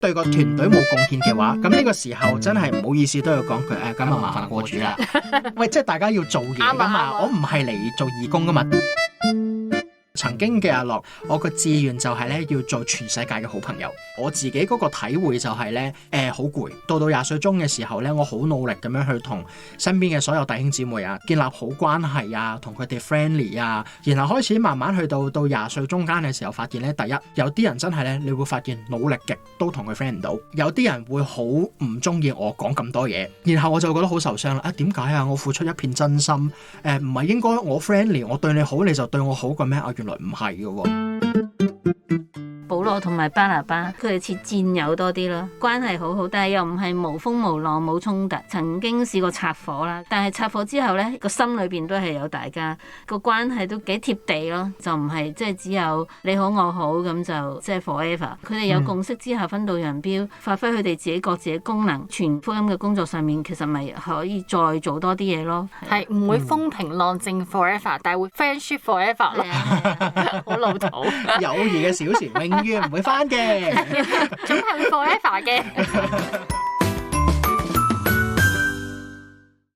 對個團隊冇貢獻嘅話，咁呢個時候真係唔好意思都要講句咁啊麻煩過主啦。喂，即係大家要做嘢噶嘛，我唔係嚟做義工噶嘛。曾經嘅阿樂，我個志願就係咧要做全世界嘅好朋友。我自己嗰個體會就係咧，好攰。到20歲中嘅時候咧，我好努力咁樣去同身邊嘅所有弟兄姊妹啊建立好關係啊，同佢哋 friendly 啊，然後開始慢慢去到20歲中間嘅時候，發現咧，第一有啲人真係咧，你會發現努力極都同佢 friend 唔到，有啲人會好唔中意我講咁多嘢，然後我就覺得好受傷啦。啊，點解啊？我付出一片真心，唔係應該我 friendly，我對你好你就對我好嘅咩？啊，原來唔係嘅喎。保羅同埋巴拿巴，佢哋似戰友多啲咯，關係好好，但係又唔係無風無浪冇衝突。曾經試過拆夥啦，但係拆夥之後呢，個心裏邊都係有大家，個關係都幾貼地咯，就唔係即係只有你好我好咁就即係 forever。佢哋有共識之後分道揚鑣，發揮佢哋自己各自嘅功能，傳福音嘅工作上面其實咪可以再做多啲嘢咯。係唔會風平浪靜 forever，但係會 friendship forever 咯。好老土。友誼嘅小船永遠唔會翻嘅，總係會 forever 嘅。